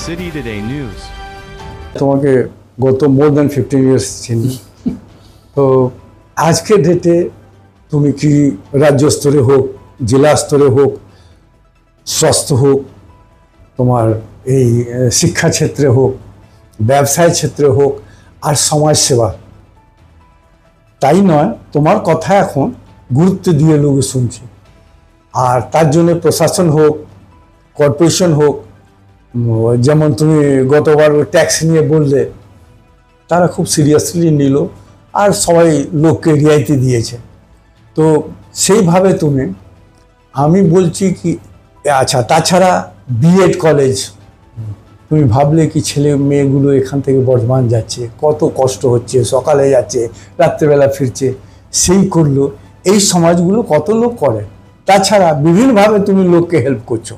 City Today News. তোমাকে গত more than 15 years চিনি। তো আজকের ডেটে তুমি কি রাজ্য স্তরে হোক, জেলা স্তরে হোক, স্বাস্থ্য হোক, তোমার এই শিক্ষা ক্ষেত্রে হোক, ব্যবসায় ক্ষেত্রে হোক, আর সমাজসেবা, তাই নয়, তোমার কথা এখন গুরুত্ব দিয়ে লোকে শুনছে। আর তার জন্য প্রশাসন হোক, কর্পোরেশন হোক, যেমন তুমি গতবার ট্যাক্স নিয়ে বললে, তারা খুব সিরিয়াসলি নিল আর সবাই লোককে রিয়াইতি দিয়েছে। তো সেইভাবে তুমি, আমি বলছি কি, আচ্ছা তাছাড়া বিএড কলেজ, তুমি ভাবলে কি ছেলে মেয়েগুলো এখান থেকে বর্ধমান যাচ্ছে, কত কষ্ট হচ্ছে, সকালে যাচ্ছে রাত্রেবেলা ফিরছে, সেই করলো, এই সমাজগুলো কত লোক করে। তাছাড়া বিভিন্নভাবে তুমি লোককে হেল্প করছো।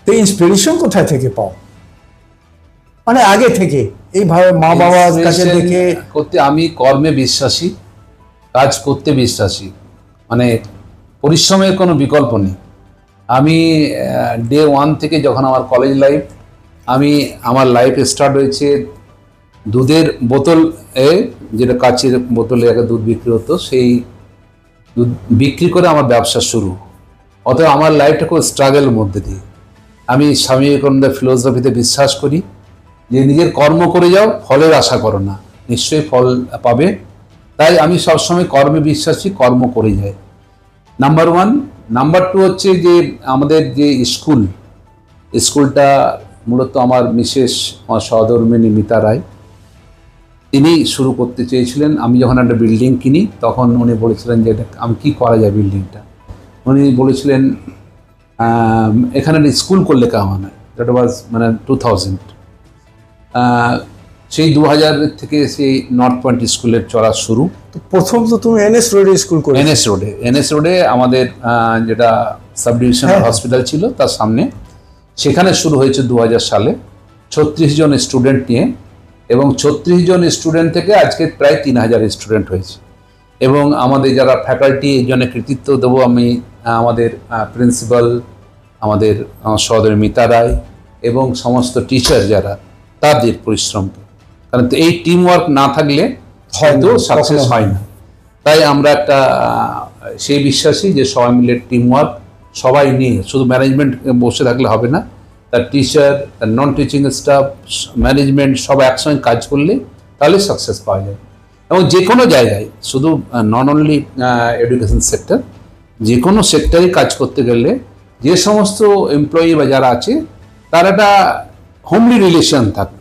তো ইন্সপিরেশন কোথায় থেকে পাও? মানে আগে থেকে এইভাবে মা বাবার কাছে দেখে করতে, আমি কর্মে বিশ্বাসী, কাজ করতে বিশ্বাসী, মানে পরিশ্রমের কোনো বিকল্প নেই। আমি ডে 1 থেকে যখন আমার কলেজ লাইফ, আমার লাইফ স্টার্ট হয়েছে দুধের বোতল, যেটা কাচের বোতলে একটা দুধ বিক্রি হতো, সেই দুধ বিক্রি করে আমার ব্যবসা শুরু। অতএব আমার লাইফটা খুব স্ট্রাগলের মধ্যে দিয়ে। আমি স্বামী বিবেকানন্দের ফিলোসফিতে বিশ্বাস করি যে নিজের কর্ম করে যাও, ফলের আশা করো না, নিশ্চয়ই ফল পাবে। তাই আমি সবসময় কর্মে বিশ্বাসী, কর্ম করে যাই, নাম্বার 1। নাম্বার 2 হচ্ছে যে আমাদের যে স্কুলটা মূলত আমার মিসেস, আমার সহধর্মিণী মিতা রায়, তিনি শুরু করতে চেয়েছিলেন। আমি যখন একটা বিল্ডিং কিনি তখন উনি বলেছিলেন যে এটা আমি কী করা যায় বিল্ডিংটা। উনি বলেছিলেন এখানে স্কুল করলে কেমন হয়। দ্যাট ওয়াজ মানে 2000। সেই 2000 থেকে সেই নর্থ পয়েন্ট স্কুলের চলা শুরু। প্রথম তো তুমি এনএস রোডে স্কুল করে, এনএস রোডে আমাদের যেটা সাব ডিভিশনাল হসপিটাল ছিল তার সামনে, সেখানে শুরু হয়েছে 2000 সালে 36 জন স্টুডেন্ট নিয়ে। এবং 36 জন স্টুডেন্ট থেকে আজকে প্রায় 3000 স্টুডেন্ট হয়েছে। এবং আমাদের যারা ফ্যাকাল্টি, এই জন্য কৃতিত্ব দেবো আমি আমাদের প্রিন্সিপাল, আমাদের সহোদরী মিতা রায় এবং সমস্ত টিচার যারা, তাদের পরিশ্রমকে। কারণ এই টিম ওয়ার্ক না থাকলে হয়তো সাকসেস হয় না। তাই আমরা একটা সেই বিশ্বাসী যে সবাই মিলে টিম ওয়ার্ক, সবাই নিয়ে, শুধু ম্যানেজমেন্ট বসে থাকলে হবে না, তার টিচার, তার নন টিচিং স্টাফ, ম্যানেজমেন্ট সব একসঙ্গে কাজ করলে তাহলে সাকসেস পাওয়া যায়। এবং যে কোনো জায়গায়, শুধু নট অনলি এডুকেশন সেক্টর, যে কোনো সেক্টরে কাজ করতে গেলে যে সমস্ত এমপ্লয়ি বা যারা আছে তার একটা হোমলি রিলেশন থাকবে,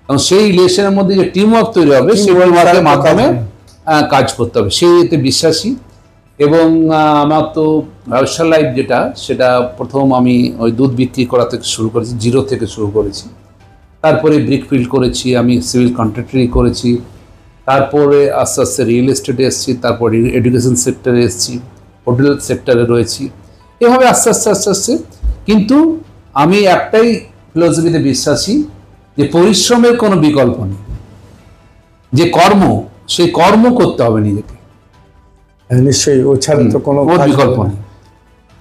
এবং সেই রিলেশনের মধ্যে যে টিম ওয়ার্ক তৈরি হবে, সেই টিম ওয়ার্কের মাধ্যমে কাজ করতে হবে, সেই এতে বিশ্বাসী। এবং আমার তো ব্যবসার লাইফ যেটা, সেটা প্রথম আমি ওই দুধ বিক্রি করা থেকে শুরু করেছি, 0 থেকে শুরু করেছি। তারপরে ব্রিক ফিল্ড করেছি, আমি সিভিল কন্ট্রাক্টরি করেছি, তারপরে আস্তে আস্তে রিয়েল এস্টেটে এসেছি, তারপরে এডুকেশন সেক্টরে এসেছি, হোটেল সেক্টরে রয়েছি, এভাবে আস্তে আস্তে আস্তে আস্তে। কিন্তু আমি একটাই ফিলোসফিতে বিশ্বাসী যে পরিশ্রমের কোনো বিকল্প নেই। যে কর্ম, সেই কর্ম করতে হবে নিজেকে, নিশ্চয়ই, ও ছাড়া তো কোনো বিকল্প নেই।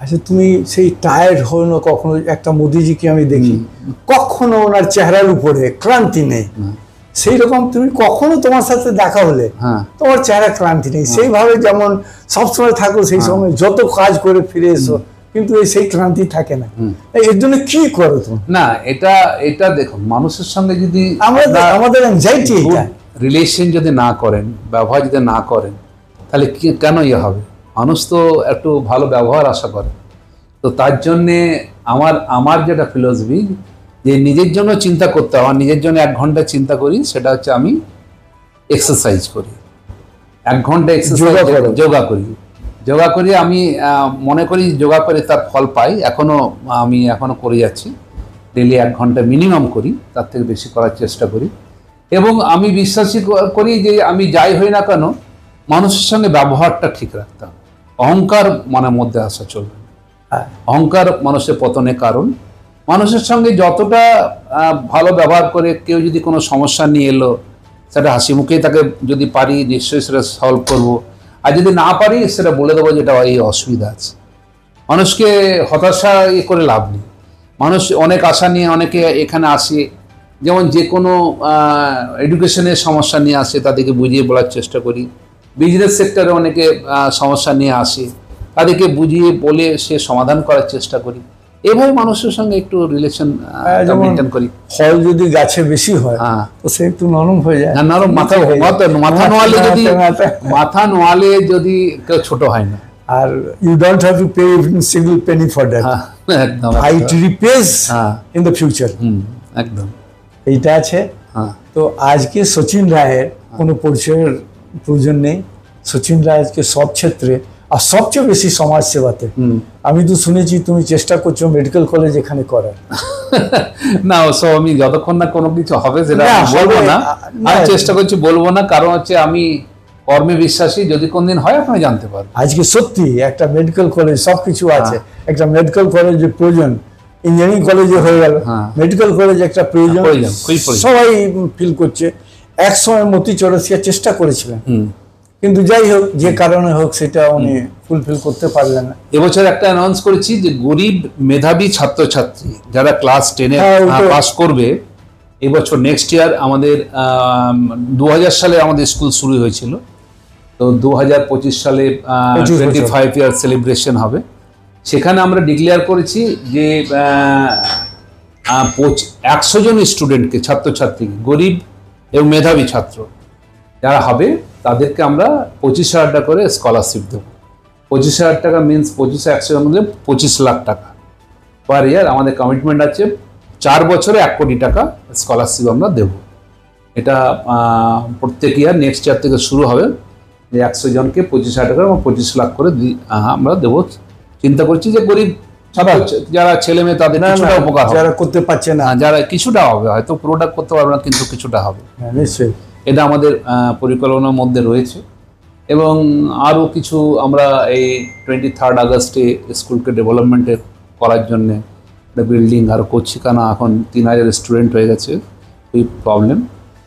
আচ্ছা, তুমি সেই টায়ার্ড হও না কখনো? একটা মোদিজিকে আমি দেখি, কখনো ওনার চেহারার উপরে ক্লান্তি নেই। সেই রকম তুমি কখনো তোমার সাথে দেখা হলে তোমার চেহারা ক্লান্তি নেই, সেইভাবে যেমন সবসময় থাকো, সেই সময় যত কাজ করে ফিরে এসো, কিন্তু সেই ক্লান্তি থাকে না। এর জন্য কি করো তুমি? না, এটা দেখো, মানুষের সঙ্গে যদি আমাদের অ্যাংজাইটি, রিলেশন যদি না করেন, ব্যবহার যদি না করেন, তাহলে কেন ইয়ে হবে? মানুষ তো একটু ভালো ব্যবহার আশা করে। তো তার জন্যে আমার যেটা ফিলোসফি, যে নিজের জন্য চিন্তা করতে হবে। আমার নিজের জন্য 1 ঘন্টা চিন্তা করি, সেটা হচ্ছে আমি এক্সারসাইজ করি। 1 ঘন্টা এক্সারসাইজ, যোগা করি। আমি মনে করি যোগা করে তার ফল পাই। আমি এখনও করে যাচ্ছি। ডেলি 1 ঘন্টা মিনিমাম করি, তার থেকে বেশি করার চেষ্টা করি। এবং আমি বিশ্বাসী করি যে আমি যাই হই না কেন, মানুষের সঙ্গে ব্যবহারটা ঠিক রাখতে হবে। অহংকার মনের মধ্যে আসা চলবে না। অহংকার মানুষের পতনের কারণ। মানুষের সঙ্গে যতটা ভালো ব্যবহার করে, কেউ যদি কোনো সমস্যা নিয়ে এলো, সেটা হাসি মুখেই তাকে যদি পারি নিশ্চয়ই সেটা সলভ করবো। আর যদি না পারি, সেটা বলে দেবো যেটা এই অসুবিধা আছে। মানুষকে হতাশা করে লাভ নেই। মানুষ অনেক আশা নিয়ে অনেকে এখানে আসে, যেমন যে কোনো এডুকেশনের সমস্যা নিয়ে আসে, তাদেরকে বুঝিয়ে বলার চেষ্টা করি। বিজনেস সেক্টরে অনেকে সমস্যা নিয়ে আসে, তাদেরকে বুঝিয়ে বলে সে সমাধান করার চেষ্টা করি। এভাবে মানুষের সঙ্গে একটু রিলেশন মেনটেন করি। ফল যদি গাছে বেশি হয় তো সে একটু নরম হয়ে যায়। নরম মাথা নোয়ালে যদি কেউ ছোট হয় না। Are you don't have to pay even single penny for that. একদম, it reaps in the future. একদম এইটা আছে। তো আজকে সচিন রায়ের কোনো পরিচয়ের প্রয়োজন নেই। সচিন রায় আজকে সব ক্ষেত্রে আর সবচেয়ে বেশি সমাজ সেবাতে। আমি তো শুনেছি তুমি চেষ্টা করছো মেডিকেল কলেজ এখানে করার। না, ওসব আমি যতক্ষণ না কোনো কিছু হবে সেটা বলবো না। আমি চেষ্টা করছি বলবো না, কারণ হচ্ছে আমি কর্মে বিশ্বাসী। যদি কোনদিন হয় আপনি জানতে পারবেন। আজকে সত্যি একটা মেডিকেল কলেজ সবকিছু আছে, একটা মেডিকেল কলেজের প্রয়োজন। ইঞ্জিনিয়ারিং কলেজে হয়ে গেল, মেডিকেল কলেজ একটা প্রয়োজন, সবাই ফিল করছে। এক সময় মতি চৌরাসিয়া চেষ্টা করেছিলেন, কিন্তু যাই হোক যে কারণে হোক সেটা উনি ফুলফিল করতে পারলেন না। এবছর একটা অ্যানাউন্স করেছি যে গরিব মেধাবী ছাত্রছাত্রী যারা ক্লাস 10-এ পাস করবে, এবছর নেক্সট ইয়ার আমাদের 2000 সালে আমাদের স্কুল শুরু হয়েছিল, তো 2025 সালে 25 ইয়ার সেলিব্রেশন হবে। সেখানে আমরা ডিক্লেয়ার করেছি যে 100 জন স্টুডেন্টকে, ছাত্রছাত্রীকে, গরিব এবং মেধাবী ছাত্র যারা হবে তাদেরকে আমরা 25,000 টাকা করে স্কলারশিপ দেবো। 25,000 টাকা মিনস 100 জন মধ্যে 25 লাখ টাকা পার ইয়ার। আমাদের কমিটমেন্ট আছে 4 বছরে 1 কোটি টাকা স্কলারশিপ আমরা দেব। এটা প্রত্যেক ইয়ার নেক্সট ইয়ার থেকে শুরু হবে, যে 100 জনকে 25,000 টাকা এবং 25 লাখ করে আমরা দেবো। চিন্তা করছি যে গরিব যারা ছেলে মেয়ে তাদের কিছুটা উপকার হবে, যারা করতে পারছে না, যারা কিছুটা হবে, হয়তো পুরোটা করতে পারবে না কিন্তু কিছুটা হবে। নিশ্চয়ই এটা আমাদের পরিকল্পনার মধ্যে রয়েছে। এবং আরও কিছু আমরা এই 23 আগস্টে স্কুলকে ডেভেলপমেন্টের করার জন্য একটা বিল্ডিং আরও করছি, কারণ এখন 3000 স্টুডেন্ট হয়ে গেছে, এই প্রবলেম।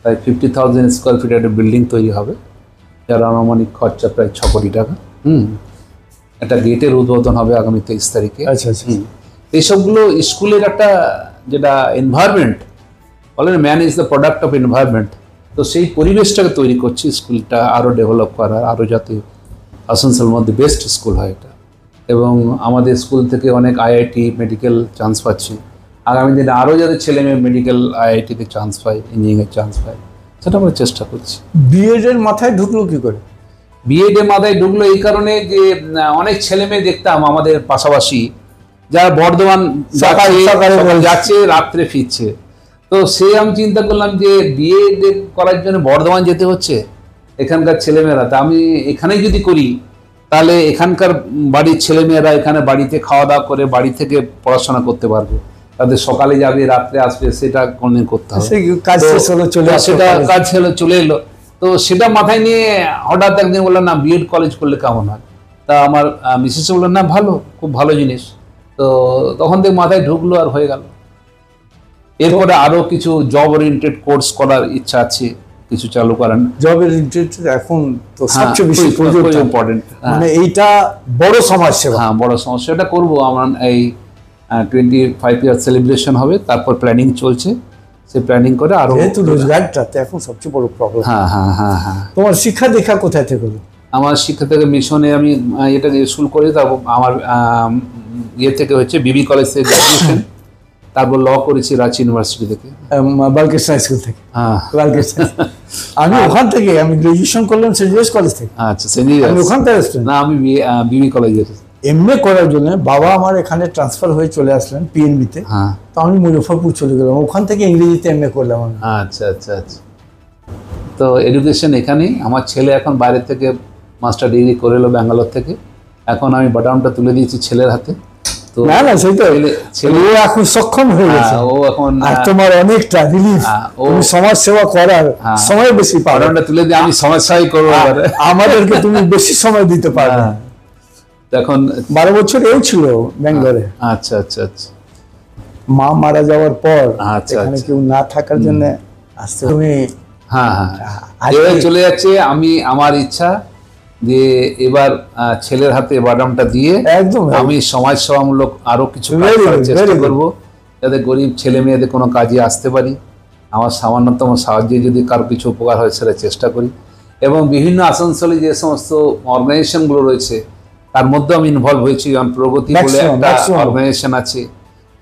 তাই 50,000 স্কোয়ার ফিট একটা বিল্ডিং তৈরি হবে, যার আনুমানিক খরচা প্রায় 6 কোটি টাকা। একটা গেটের উদ্বোধন হবে আগামী 23 তারিখে। আচ্ছা। এইসবগুলো স্কুলের একটা যেটা এনভায়রনমেন্ট, বলেন man is the product of environment, তো সেই পরিবেশটাকে তৈরি করছি স্কুলটা আরও ডেভেলপ করার, আরও যাতে আসানসোলের মধ্যে বেস্ট স্কুল হয় এটা। এবং আমাদের স্কুল থেকে অনেক আইআইটি মেডিকেল চান্স পাচ্ছে, আগামী দিনে আরও যাতে ছেলে মেয়ে মেডিকেল আইআইটিতে চান্স পায়, ইঞ্জিনিয়ারিংয়ের চান্স পায়, সেটা আমরা চেষ্টা করছি। বিএড এর মাথায় ঢুকলো কি করে? বিএড এর মাথায় ঢুকলো এই কারণে যে অনেক ছেলে মেয়ে দেখতাম আমাদের পাশাপাশি যারা বর্ধমান যাচ্ছে রাত্রে ফিরছে, তো সে আমি চিন্তা করলাম যে বিএড করার জন্য বর্ধমান যেতে হচ্ছে এখানকার ছেলেমেয়েরা, তা আমি এখানেই যদি করি তাহলে এখানকার বাড়ির ছেলেমেয়েরা এখানে বাড়িতে খাওয়া দাওয়া করে বাড়ি থেকে পড়াশোনা করতে পারবে, তাদের সকালে যাবে রাত্রে আসবে, সেটা কোনদিন করতে হবে, সেটা কাজ চলে এলো। তো সেটা মাথায় নিয়ে হঠাৎ একদিন বললাম না বিএড কলেজ করলে কেমন হয়। তা আমার মিসেস বললেন না ভালো, খুব ভালো জিনিস। তো তখন থেকে মাথায় ঢুকলো আর হয়ে গেল। এরপরে আরো কিছু জব ওরিয়েন্টেড কোর্স করার ইচ্ছা আছে, কিছু চালু করার। জব ওরিয়েন্টেড এখন তো সবচেয়ে বেশি ইম্পর্টেন্ট, মানে এইটা বড় সমস্যা। হ্যাঁ, বড় সমস্যা। এটা করবো আমরা, এই 25 ইয়ার সেলিব্রেশন হবে, তারপর প্ল্যানিং চলছে, সে প্ল্যানিং করে আরো। যেহেতু রোজগারটা এখন সবচেয়ে বড় প্রবলেম। হ্যাঁ। তোমার শিক্ষা দীক্ষা কোথায় থেকে হলো? আমার শিক্ষা থেকে মিশনে আমি এটা স্কুল করি, তারপর আমার ইয়ে থেকে হচ্ছে বিবি কলেজ থেকে গ্রাজুয়েশন, তারপর ল করেছি রাঁচি ইউনিভার্সিটি থেকে, বালকৃষ্ণ স্কুল থেকে। আমি ওখান থেকে আমি গ্রাজুয়েশন করলাম সেন্ট জেভিয়ার্স কলেজ থেকে। আচ্ছা, সেন্ট জেভিয়ার্স। ওখান থেকে না, আমি বিবি কলেজে এমএ করার জন্য বাবা আমার এখানে ট্রান্সফার হয়ে চলে আসলেন পিএনবিতে। তো আমি মুজফ্ফরপুর চলে গেলাম, ওখান থেকে ইংরেজিতে এমএ করলাম আমি। আচ্ছা। তো এডুকেশন এখানেই। আমার ছেলে এখন বাইরে থেকে মাস্টার ডিগ্রি করে এলো ব্যাঙ্গালোর থেকে, এখন আমি বাটামটা তুলে দিয়েছি ছেলের হাতে। তো না সেই তো ছেলে এখন সক্ষম হয়ে গেছে, ও এখন তোমার অনেকটা রিলিফ, তুমি সমাজ সেবা করার সময় বেশি পাও। বাটামটা তুলে দিয়ে আমি সমাজ সেবাই করবো, আমাদেরকে তুমি বেশি সময় দিতে পারবে। এখন 12 বছর এই ছিল ব্যাঙ্গালোরে। আচ্ছা। মা মারা যাওয়ার পর এখানে কেউ না থাকার জন্য আসতে তুমি। হ্যাঁ, চলে যাচ্ছে। আমার ইচ্ছা যে এবার ছেলের হাতে বাদামটা দিয়ে একদম আমি সমাজ সেবামূলক আরো কিছু চেষ্টা করবো, যাতে গরিব ছেলে মেয়েদের কোনো কাজে আসতে পারি, আমার সামান্যতম সাহায্যে যদি কারো কিছু উপকার হয় সেটা চেষ্টা করি। এবং বিভিন্ন আসানসোলে যে সমস্ত অর্গানাইজেশনগুলো রয়েছে তার মধ্যে আমি ইনভলভ হয়েছি, যেমন প্রগতি বলে একটা অর্গানাইজেশন আছে,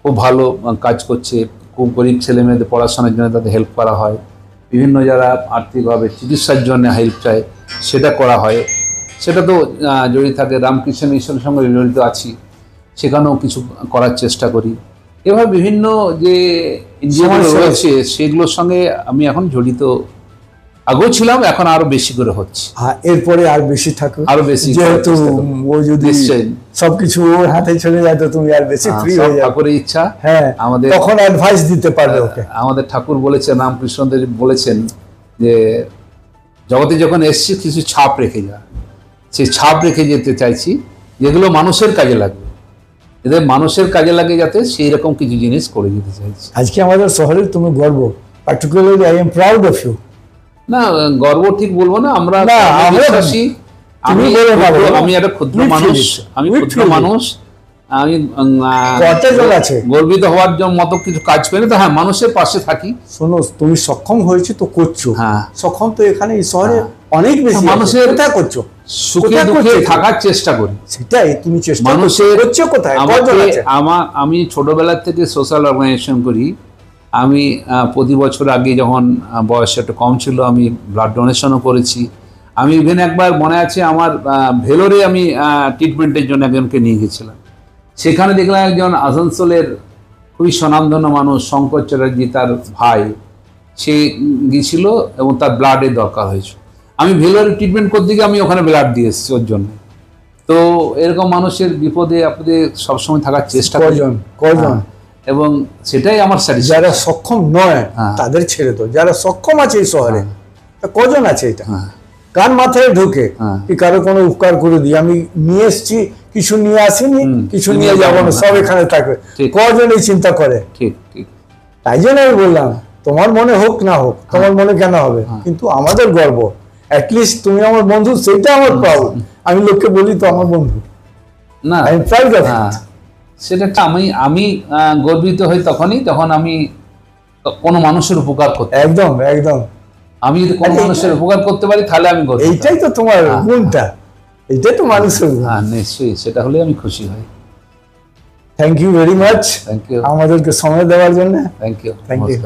খুব ভালো কাজ করছে, খুব গরিব ছেলে মেয়েদের পড়াশোনার জন্য তাদের হেল্প করা হয়, বিভিন্ন যারা আর্থিকভাবে চিকিৎসার জন্য হেল্প চায় সেটা করা হয়, সেটা তো জড়িত থাকে। রামকৃষ্ণ মিশনের সঙ্গে জড়িত আছি, সেখানেও কিছু করার চেষ্টা করি। এভাবে বিভিন্ন যে এনজিওগুলো রয়েছে সেগুলোর সঙ্গে আমি এখন জড়িত, আগেও ছিলাম, এখন আরো বেশি করে হচ্ছে। এরপরে আর বেশি থাকো, আরো বেশি, যেহেতু ও যদি সবকিছু ওর হাতে চলে যায় তো তুমি আর বেশি ফ্রি হয়ে যাবে। ঠাকুরের ইচ্ছা, হ্যাঁ, আমাদের তখন অ্যাডভাইস দিতে পারবে ওকে। আমাদের ঠাকুর বলেছেন, রামকৃষ্ণদেব বলেছেন যে জগতে যখন এসছি কিছু ছাপ রেখে যা। সেই ছাপ রেখে যেতে চাইছি যেগুলো মানুষের কাজে লাগবে, এদের মানুষের কাজে লাগে যাতে সেই রকম কিছু জিনিস করে যেতে চাইছি। আজকে আমাদের শহরে তুমি গর্ব, particularly I am proud of you. না, গর্ব ঠিক বলবো না, আমরা বিশ্বাসী। আমি একটা ক্ষুদ্র মানুষ, আমি গর্বিত হওয়ার মতো কিছু কাজ পেলে তো হ্যাঁ মানুষের পাশে থাকি। শোনো, তুমি সক্ষম হয়েছে তো করছো, হ্যাঁ সক্ষম তো এখানে এই শহরে অনেক বেশি মানুষের কোথায় করছো, সুখে দুঃখে থাকার চেষ্টা করি, সেটাই তুমি চেষ্টা মানুষের করছো। কোথায় আমি ছোটবেলা থেকে সোশ্যাল অর্গানাইজেশন করি। আমি প্রতি বছর আগে যখন বয়স একটু কম ছিল আমি ব্লাড ডোনেশনও করেছি। আমি ইভেন একবার মনে আছে আমার ভেলোরে আমি ট্রিটমেন্টের জন্য একজনকে নিয়ে গেছিলাম, সেখানে দেখলাম একজন আসানসোলের খুবই স্বনামধন্য মানুষ শঙ্কর চ্যাটার্জি, তার ভাই, সে গিয়েছিল এবং তার ব্লাডের দরকার হয়েছিল। আমি ভেলোরে ট্রিটমেন্ট করতে গিয়ে আমি ওখানে ব্লাড দিয়ে এসেছি ওর জন্য। তো এরকম মানুষের বিপদে আপদে সবসময় থাকার চেষ্টা কজন এবং সেটাই আমার স্যাটিসফ্যাকশন। যারা সক্ষম নয় তাদের ছেড়ে তো, যারা সক্ষম আছে এই শহরে কজন আছে এটা কার মাথায় ঢোকে কি কারো কোনো উপকার করে দিই, আমি নিয়ে এসছি কিছু নিয়ে আসিনি, কিছু নিয়ে যাবো না, সব এখানে থাকবে, কজন এই চিন্তা করে? ঠিক ঠিক। তাই জন্য আমি বললাম তোমার মনে হোক না হোক, তোমার মনে কেন হবে, কিন্তু আমাদের গর্ব অ্যাটলিস্ট তুমি আমার বন্ধু, সেটা আমার প্রাউড। আমি লোককে বলি তো আমার বন্ধু, না I am proud of it. সেটা আমি গর্বিত হই তখনই যখন আমি কোনো মানুষের উপকার করতে, একদম একদম, আমি যদি কোনো মানুষের উপকার করতে পারি তাহলে আমি গর্বিত। এইটাই তো তোমার গুণটা, এইটাই তো মানুষের। হ্যাঁ নিশ্চয়ই, সেটা হলে আমি খুশি হই। Thank you very much, thank you আমাদেরকে সময় দেওয়ার জন্য। Thank you, thank you.